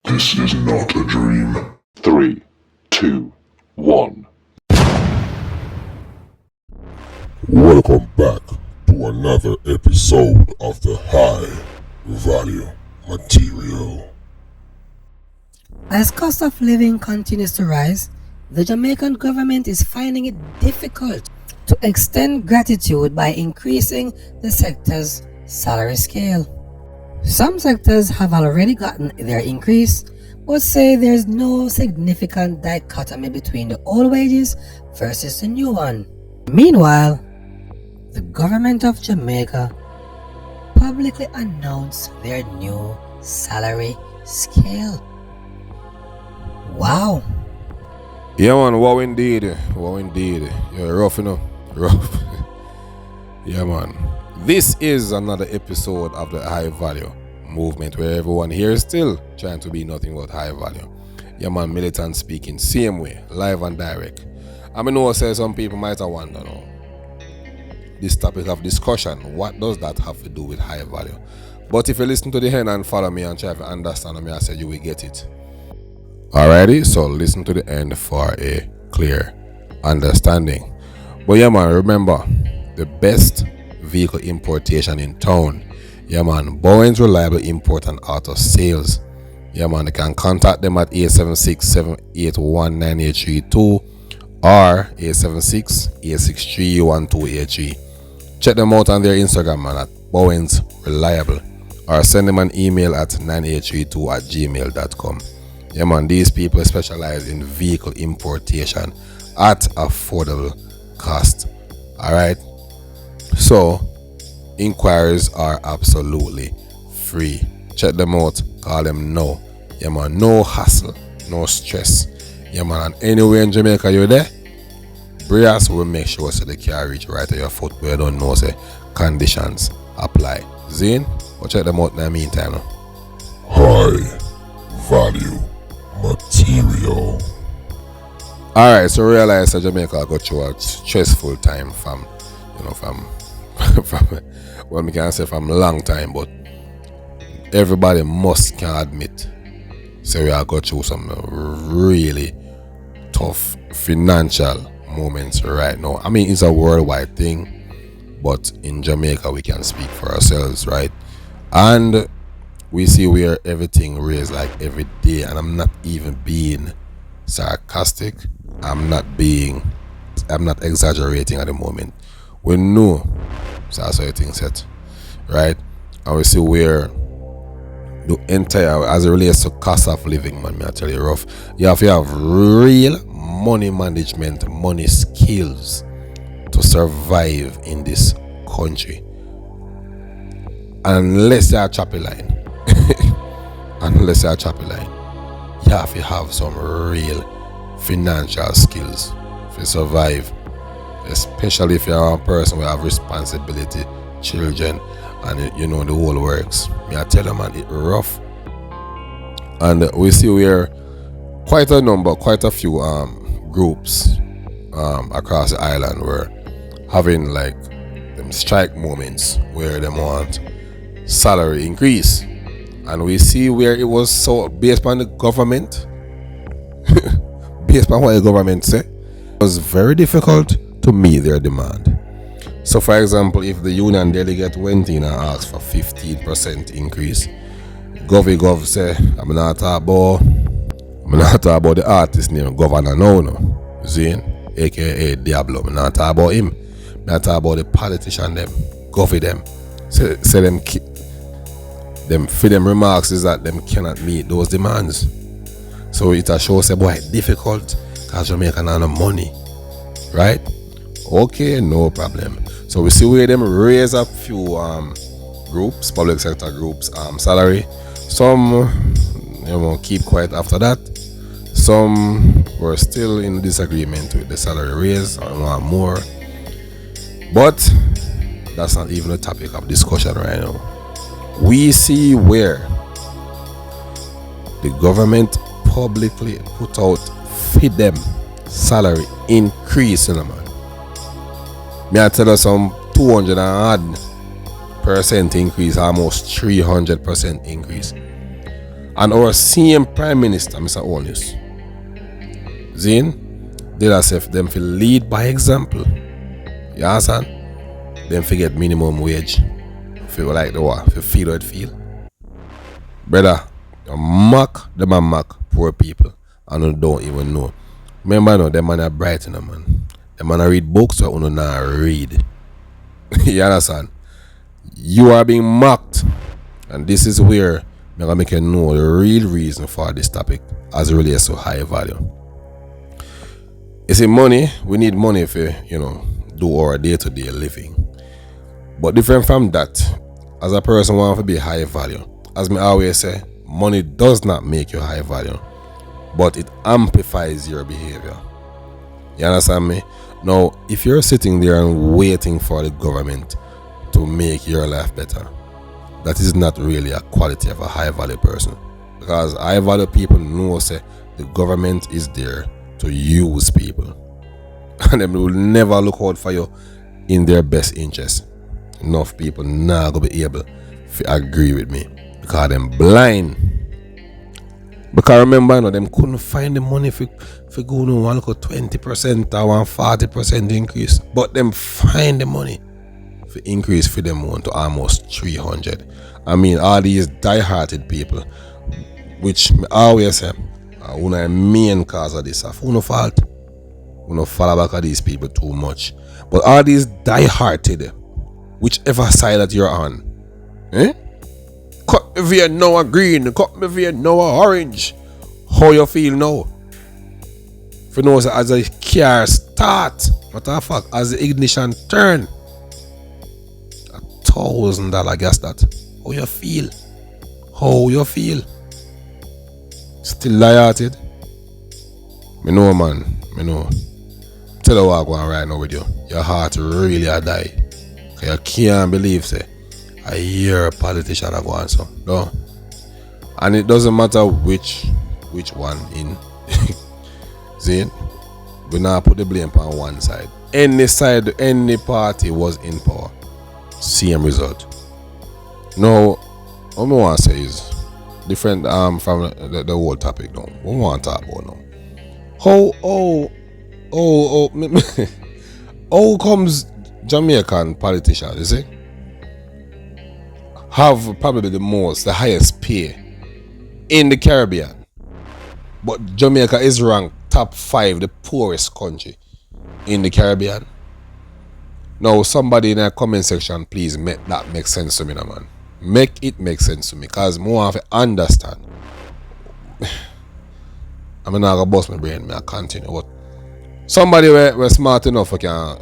This is not a dream. 3, 2, 1. Welcome back to another episode of the High Value Material. As cost of living continues to rise, the Jamaican government is finding it difficult to extend gratitude by increasing the sector's salary scale. Some sectors have already gotten their increase, but say there's no significant dichotomy between the old wages versus the new one. Meanwhile, the government of Jamaica publicly announced their new salary scale. Wow. Yeah, man, wow indeed. Wow indeed. Yeah, rough, you know. Rough. Yeah, man. This is another episode of the High Value Movement where everyone here is still trying to be nothing but high value. Yeah, man, militant speaking, same way, live and direct. I mean, I say some people might have wondered, no, this topic of discussion, what does that have to do with high value? But if you listen to the end and follow me and try to understand me, I said you will get it. Alrighty, so listen to the end for a clear understanding. But yeah, man, remember, the best vehicle importation in town. Yeah, man, Bowen's Reliable Import and Auto Sales. Yeah, man, you can contact them at 876-781-9832 or 876-863-1283. Check them out on their Instagram, man, at Bowen's Reliable, or send them an email at 9832@gmail.com. Yeah, man, these people specialize in vehicle importation at affordable cost. Alright, so inquiries are absolutely free. Check them out, call them now. Yeah, man, no hassle, no stress. Yeah, man, and anywhere in Jamaica you're there, Brias will make sure so they can reach right at your foot where you don't know, say conditions apply. Zane, but check them out in the meantime. No? High Value Material. Alright, so realize that Jamaica got through a stressful time from well, we can say from a long time, but everybody must can admit, so we are got through some really tough financial moments right now. I mean, it's a worldwide thing, but in Jamaica we can speak for ourselves, right? And we see where everything raised like every day, and I'm not even being sarcastic. I'm not exaggerating at the moment. We know so that's how things set, right? And we see where the entire, as it relates to cost of living, man, I tell you rough. You have to have real money management, money skills to survive in this country. Unless you're a choppy line. Unless you're a choppy line. You have to have some real financial skills to survive. Especially if you're a person who have responsibility, children, and you know the whole works. Me I tell you, man, it's rough. And we see where quite a few groups across the island were having like them strike moments where they want salary increase. And we see where it was so based on the government, based on what the government said, it was very difficult to meet their demand. So for example, if the union delegate went in and asked for 15% increase, Gov say, I'm not talking about the artist named Governor no. Zane, aka Diablo. I'm not talking about him. I'm not talking about the politician them, Govy them. Say them for them remarks is that them cannot meet those demands. So it a show say boy difficult because Jamaica not no money. Right? Okay, no problem. So we see where them raise a few groups, public sector groups, salary. Some keep quiet after that. Some were still in disagreement with the salary raise or want more. But that's not even a topic of discussion right now. We see where the government publicly put out for them salary increase, man. Me I tell us some 200% increase, almost 300% increase. And our same Prime Minister, Mr. Onus, Zane, they as if them feel lead by example. You understand? Them forget minimum wage. Feel like the what? Feel how it feel. Brother, you mock them and mock poor people and you don't even know. Remember no, them man are bright in them, man. Them man read books or you not read. You understand? You are being mocked. And this is where I'm gonna make you know the real reason for this topic as it relates to high value. You see, money, we need money for, do our day-to-day living. But different from that, as a person want to be high value, as me always say, money does not make you high value, but it amplifies your behavior. You understand me? Now, if you're sitting there and waiting for the government to make your life better, that is not really a quality of a high value person. Because high value people know say the government is there to use people. And they will never look out for you in their best interest. Enough people now gonna be able to agree with me. Because them blind. Because remember, them couldn't find the money for go to 20% or 40% increase. But them find the money for increase for them one to almost 300. I mean, all these die-hearted people, which I always say, one of the main cause of this, of no fault. We don't follow back at these people too much. But all these die-hearted, whichever side that you're on, cut me via now a green, cut me via now a orange. How you feel now? If you know, as the car start, matter of fact, as the ignition turn, $1,000 gas that. How you feel? How you feel? Still light-hearted? Me know, man. Me know. Tell you what I'm going right now with you. Your heart really a die. Cause you can't believe say I hear a politician a go on so. No. And it doesn't matter which one in. See? We now put the blame on one side. Any side, any party was in power. Same result. Now, what I want to say is different from the whole topic now. What we want to talk about now? How comes Jamaican politicians, you see, have probably the highest pay in the Caribbean, but Jamaica is ranked top 5 the poorest country in the Caribbean? Now, somebody in the comment section, please make that make sense to me, man. Make it make sense to me, cause more have to understand. I'm not gonna bust my brain. I continue. But somebody we're smart enough we can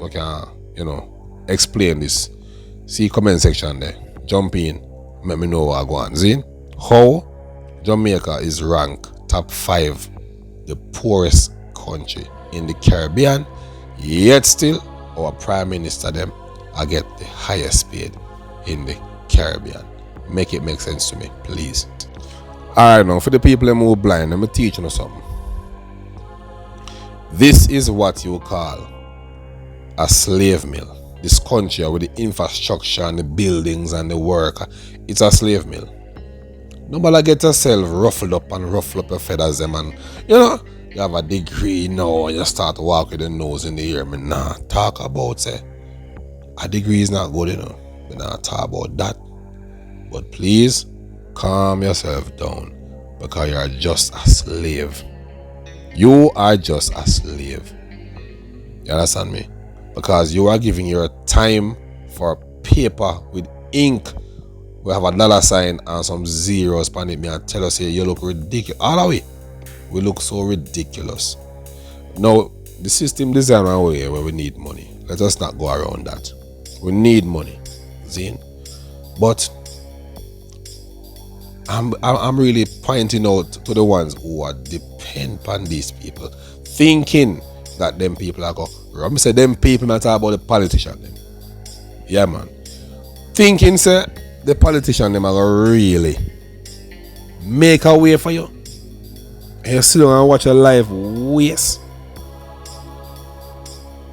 explain this. See comment section there. Jump in. Let me know what I go on. See how Jamaica is ranked top 5 the poorest country in the Caribbean, yet still our Prime Minister them I get the highest paid in the Caribbean. Make it make sense to me, please. Alright, now for the people who are blind, let me teach you something. This is what you call a slave mill. This country with the infrastructure and the buildings and the work, it's a slave mill. Nobody get yourself ruffled up and ruffle up your feathers them and you have a degree now and you start to walk with the nose in the air. Me nah talk about say a degree is not good enough. Me nah talk about that. But please calm yourself down because you are just a slave. You are just a slave. You understand me? Because you are giving your time for paper with ink. We have a dollar sign and some zeros on it. Me and tell us here you look ridiculous. All the way. We look so ridiculous. Now, the system design one way where we need money. Let us not go around that. We need money. Zine. But I'm really pointing out to the ones who are depend on these people, thinking that them people are go. I say them people not talk about the politician them. Yeah, man. Thinking say the politician them are gonna really make a way for you. And you sit down and watch your life waste.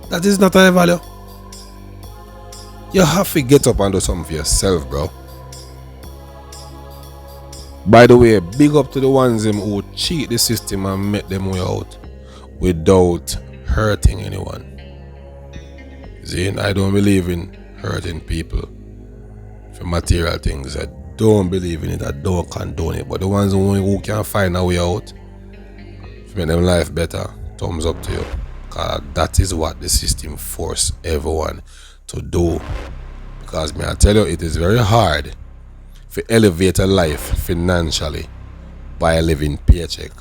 That is not a value. You have to get up and do something for yourself, bro. By the way, big up to the ones them who cheat the system and make them way out without hurting anyone. See, I don't believe in hurting people for material things. I don't believe in it. I don't condone it. But the ones who can find a way out to make them life better, thumbs up to you. Because that is what the system force everyone to do. Because I tell you, it is very hard to elevate a life financially by living paycheck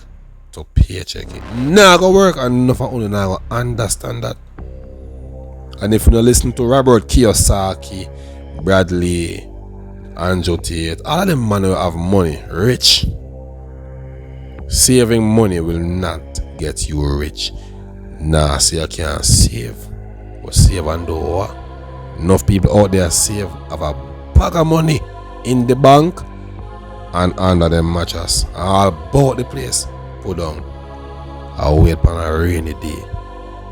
to paycheck. It not gonna work, and enough of only now understand that. And if you don't listen to Robert Kiyosaki, Bradley, Andrew Tate, all of them men who have money, rich. Saving money will not get you rich. Nah, say you can't save. But save and do what? Enough people out there save, have a bag of money in the bank and under them mattress. All about the place. Put down. I wait for a rainy day.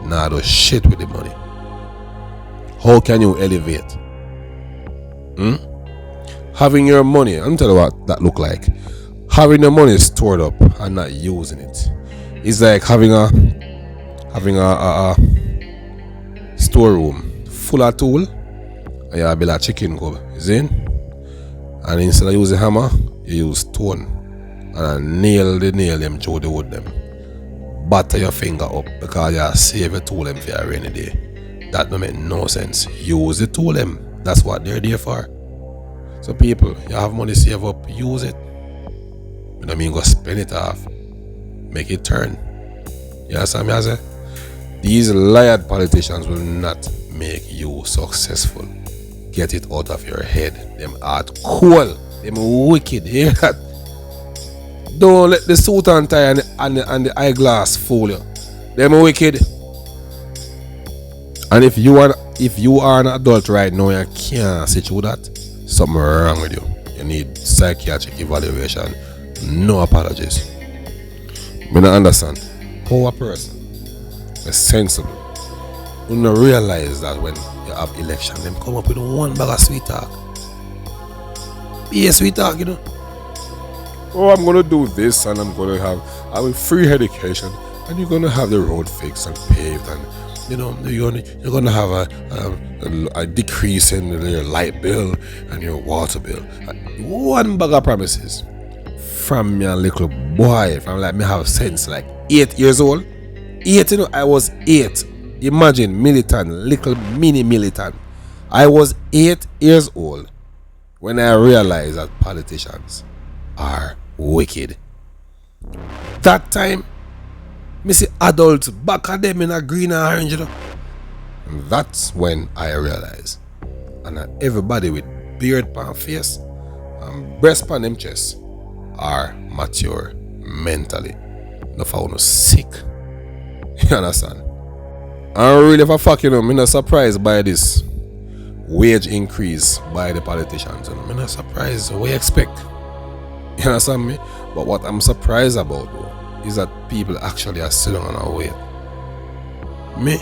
Nah, do shit with the money. How can you elevate? Having your money, I'm telling you what that look like. Having your money stored up and not using it. It's like having a storeroom full of tool and you build a chicken coop, you see? And instead of using hammer, you use stone and nail them through the wood them. Batter your finger up because you save your tool them for a rainy day. That don't make no sense. Use the tool them. That's what they're there for. So people, you have money save up, use it. You know what I mean? Go spend it off. Make it turn. You understand me? I say? These liar politicians will not make you successful. Get it out of your head. Them heart cool. Them wicked. You hear that? Don't let the suit and tie and the eyeglass fool you. Them wicked. And if you are an adult right now, you can't sit through that. Something wrong with you. You need psychiatric evaluation. No apologies. I don't understand how a person is sensible. You don't realize that when you have election, them come up with one bag of sweet talk. Be a sweet talk, you know. Oh, I'm gonna do this, and I'm gonna have free education, and you're gonna have the road fixed and paved, and you know you're gonna have a decrease in your light bill and your water bill. One bag of promises from your little boy, from like me have sense, like 8 years old. 8, you know, I was 8. Imagine militant, little mini militant. I was 8 years old when I realized that politicians are wicked. That time, me see adults back at them in a green and orange, you know. And that's when I realized. And everybody with beard pan face and breast pan them chest are mature mentally. No found sick. You understand? And really for fuck, you know, I'm not surprised by this wage increase by the politicians. I'm not surprised. What you expect? You understand me? But what I'm surprised about though is that people actually are sitting on our wait. Me?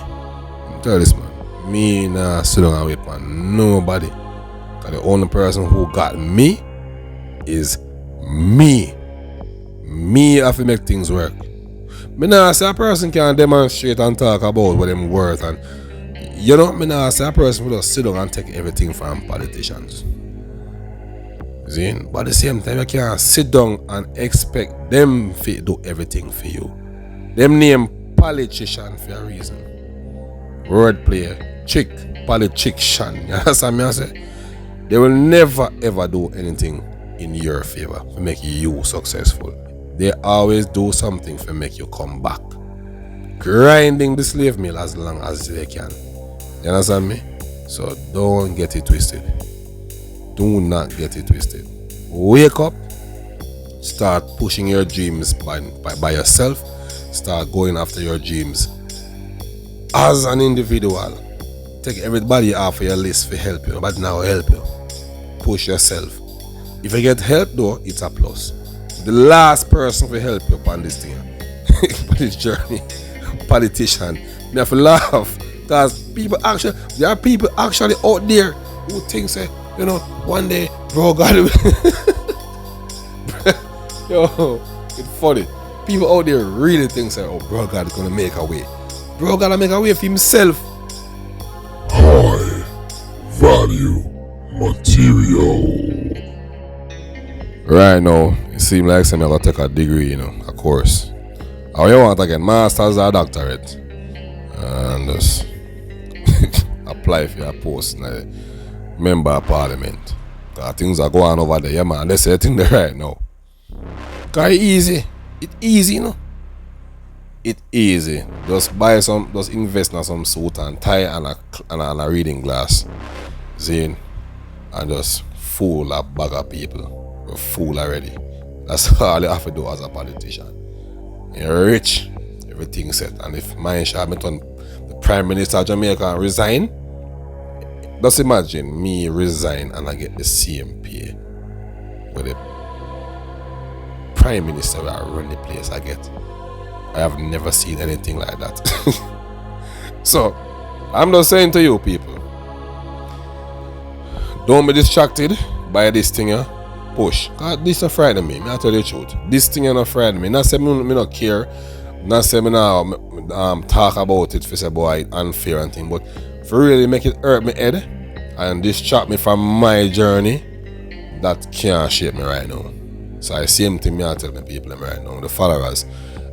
Tell you this, man. Me nah sit down and wait for nobody. Cause the only person who got me is me. Me have to make things work. Me nah say a person can demonstrate and talk about what them worth, and you know, me nah say a person will just sit down and take everything from politicians. See? But at the same time, you can't sit down and expect them to do everything for you. Them name politician for a reason. Wordplay, chick, politician. You understand me? I say? They will never ever do anything in your favor to make you successful. They always do something to make you come back. Grinding the slave mill as long as they can. You understand me? So don't get it twisted. Do not get it twisted. Wake up. Start pushing your dreams by yourself. Start going after your dreams as an individual. Take everybody off your list for help you, but now help you. Push yourself. If you get help though, it's a plus. The last person to help you on this thing, on this journey, politician. You have to laugh because there are people actually out there who think say, you know, one day, bro, God, Yo, it's funny. People out there really think say, oh, bro God gonna make a way. Bro gotta make a way for himself. High value material. Right now, it seems like I'm gonna take a degree, a course. How you want to get master's or doctorate? And just apply for your post in the member of parliament. Cause things are going over there, yeah man. Let's say thing there right now. Cause it's easy. It's easy, It's easy. Just invest in some suit and tie and a reading glass. See? And just fool a bag of people. You're fool already. That's all you have to do as a politician. You're rich, everything's set. And if my Hamilton, the Prime Minister of Jamaica, resign, just imagine me resign and I get the same pay with the Prime Minister where I run the place I get. I have never seen anything like that. So, I'm just saying to you people, don't be distracted by this thing here. Push. This not frighten me. I tell you the truth. This thing not frighten me. Not say me not care. Not say me now talk about it for say boy unfair and thing. But for really make it hurt me head and distract me from my journey, that can't shape me right now. So I same thing I tell the people right now. The followers,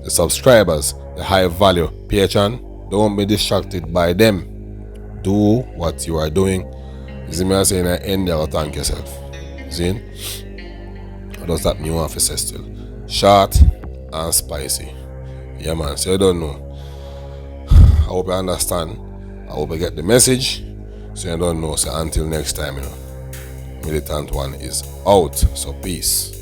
the subscribers, the high value patron, don't be distracted by them. Do what you are doing. You see me I saying at the end you gotta thank yourself. See? What does that mean? You want to say still? Short and spicy. Yeah man, so you don't know. I hope you understand. I hope you get the message. So you don't know. So until next time, Militant One is out. So peace.